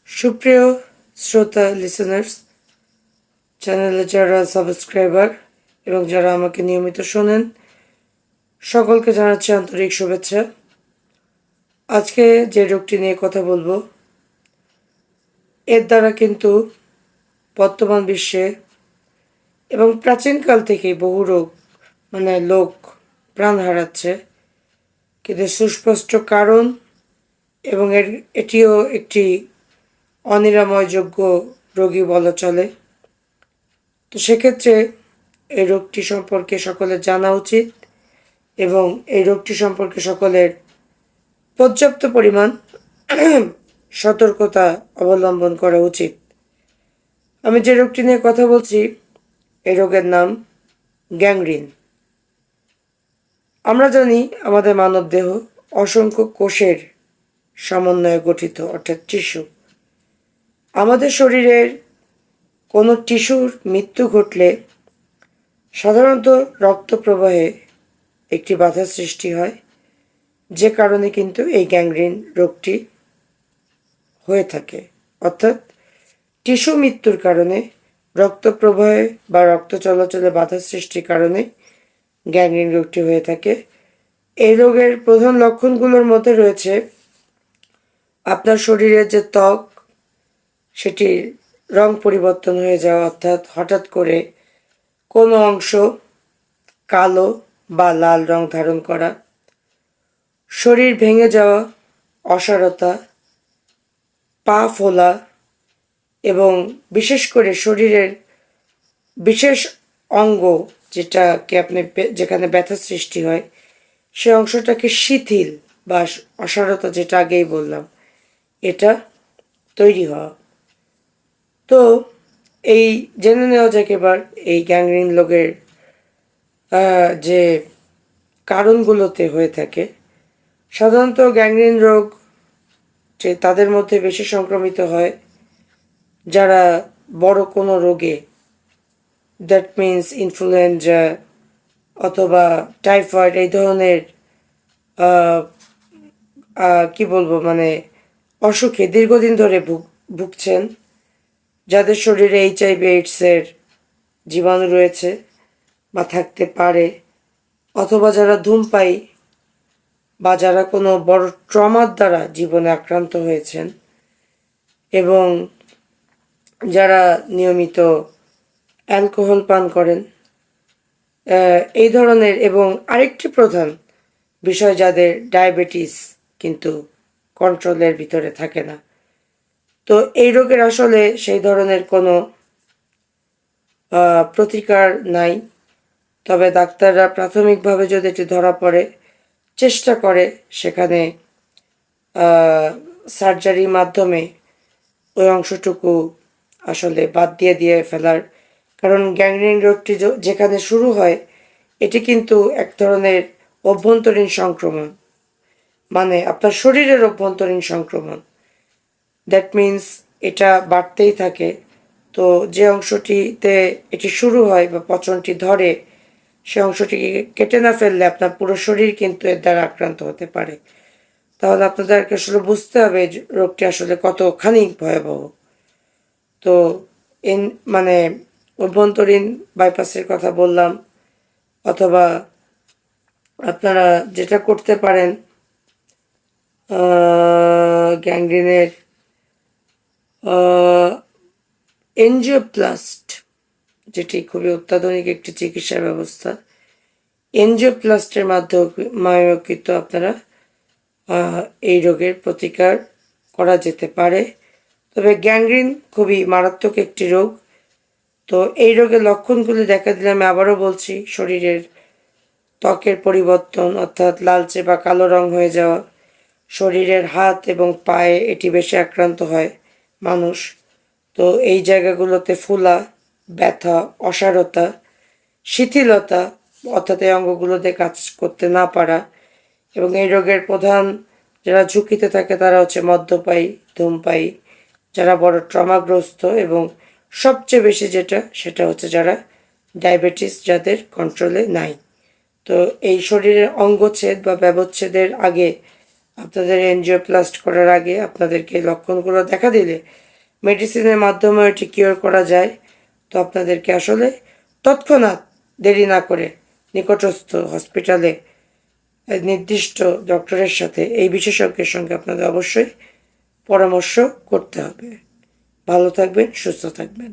সুপ্রিয় শ্রোতা লিসেনার্স, চ্যানেলে যারা সাবস্ক্রাইবার এবং যারা আমাকে নিয়মিত শোনেন, সকলকে জানাচ্ছি আন্তরিক শুভেচ্ছা। আজকে যে রোগটি নিয়ে কথা বলবো, এর দ্বারা কিন্তু বর্তমান বিশ্বে এবং প্রাচীনকাল থেকেই বহু লোক প্রাণ হারাচ্ছে, কিন্তু সুস্পষ্ট কারণ এবং এটিও একটি অনিরাময়যোগ্য রোগী বলা চলে। তো সেক্ষেত্রে এই রোগটি সম্পর্কে সকলের জানা উচিত এবং এই রোগটি সম্পর্কে সকলের পর্যাপ্ত পরিমাণ সতর্কতা অবলম্বন করা উচিত। আমি যে রোগটি নিয়ে কথা বলছি, এই রোগের নাম গ্যাংগ্রিন। আমরা জানি আমাদের মানবদেহ অসংখ্য কোষের সমন্বয়ে গঠিত, অর্থাৎ টিস্যু। আমাদের শরীরের কোনো টিস্যুর মৃত্যু ঘটলে সাধারণত রক্ত প্রবাহে একটি বাধা সৃষ্টি হয়, যে কারণে কিন্তু এই গ্যাংগ্রিন রোগটি হয়ে থাকে। অর্থাৎ টিস্যু মৃত্যুর কারণে রক্ত প্রবাহে বা রক্ত চলাচলে বাধা সৃষ্টির কারণে গ্যাংগ্রিন রোগটি হয়ে থাকে। এই রোগের প্রধান লক্ষণগুলোর মধ্যে রয়েছে আপনার শরীরের যে ত্বক, সেটির রং পরিবর্তন হয়ে যাওয়া, অর্থাৎ হঠাৎ করে কোনো অংশ কালো বা লাল রং ধারণ করা, শরীর ভেঙে যাওয়া, অসাড়তা, পা ফোলা এবং বিশেষ করে শরীরের বিশেষ অঙ্গ যেটাকে যেখানে ব্যথা সৃষ্টি হয়, সে অংশটাকে শিথিল বা অসাড়তা, যেটা আগেই বললাম, এটা তৈরি হওয়া। তো এই জেনে নেওয়া যাক এবার এই গ্যাংগ্রিন রোগের যে কারণগুলোতে হয়ে থাকে। সাধারণত গ্যাংগ্রিন রোগ যে তাদের মধ্যে বেশি সংক্রমিত হয় যারা বড় কোনো রোগে, দ্যাট মিন্স ইনফ্লুয়েঞ্জা অথবা টাইফয়েড, এই ধরনের কি বলবো অসুখে দীর্ঘদিন ধরে ভুগছেন, যাদের শরীরে HIV এইডসের জীবাণু রয়েছে বা থাকতে পারে, অথবা যারা ধূমপায়ী বা যারা কোনো বড় ট্রমার দ্বারা জীবনে আক্রান্ত হয়েছেন এবং যারা নিয়মিত অ্যালকোহল পান করেন, এই ধরনের। এবং আরেকটি প্রধান বিষয়, যাদের ডায়াবেটিস কিন্তু কন্ট্রোলের ভিতরে থাকে না। তো এই রোগের আসলে সেই ধরনের কোনো প্রতিকার নাই, তবে ডাক্তাররা প্রাথমিকভাবে যদি এটি ধরা পড়ে চেষ্টা করে সেখানে সার্জারির মাধ্যমে ওই অংশটুকু আসলে বাদ দিয়ে ফেলার। কারণ গ্যাংগ্রিন রোগটি যেখানে শুরু হয়, এটি কিন্তু এক ধরনের অভ্যন্তরীণ সংক্রমণ, আপনার শরীরের অভ্যন্তরীণ সংক্রমণ। দ্যাট মিন্স এটা বাড়তেই থাকে। তো যে অংশটিতে এটি শুরু হয় বা পচনটি ধরে, সে অংশটিকে কেটে না ফেললে আপনার পুরো শরীর কিন্তু এর দ্বারা আক্রান্ত হতে পারে। তাহলে আপনাদেরকে আসলে বুঝতে হবে রোগটি আসলে কতখানি ভয়াবহ। তো অভ্যন্তরীণ বাইপাসের কথা বললাম, অথবা আপনারা যেটা করতে পারেন, গ্যাংগ্রিনের এনজিওপ্লাস্ট, যেটি খুবই অত্যাধুনিক একটি চিকিৎসা ব্যবস্থা। এনজিওপ্লাস্টের মাধ্যমে কিন্তু আপনারা এই রোগের প্রতিকার করা যেতে পারে। তবে গ্যাংগ্রিন খুবই মারাত্মক একটি রোগ। তো এই রোগের লক্ষণগুলি দেখা দিলে, আমি আবারও বলছি, শরীরের ত্বকের পরিবর্তন, অর্থাৎ লালচে বা কালো রং হয়ে যাওয়া, শরীরের হাত এবং পায়ে এটি বেশি আক্রান্ত হয় মানুষ। তো এই জায়গাগুলোতে ফুলা, ব্যথা, অসাড়তা, শিথিলতা, অর্থাৎ এই অঙ্গগুলোতে কাজ করতে না পারা। এবং এই রোগের প্রধান যারা ঝুঁকিতে থাকে তারা হচ্ছে মদ্যপায়ী, ধূমপায়ী, যারা বড় ট্রমাগ্রস্ত, এবং সবচেয়ে বেশি সেটা হচ্ছে যারা ডায়াবেটিস, যাদের কন্ট্রোলে নাই। তো এই শরীরের অঙ্গচ্ছেদ বা ব্যবচ্ছেদের আগে আপনাদের এনজিওপ্লাস্ট করার আগে আপনাদেরকে লক্ষণগুলো দেখা দিলে মেডিসিনের মাধ্যমে এটি কিওর করা যায়। তো আপনাদেরকে আসলে তৎক্ষণাৎ দেরি না করে নিকটস্থ হসপিটালে নির্দিষ্ট ডক্টরের সাথে এই বিশেষজ্ঞের সঙ্গে আপনাদের অবশ্যই পরামর্শ করতে হবে। ভালো থাকবেন, সুস্থ থাকবেন।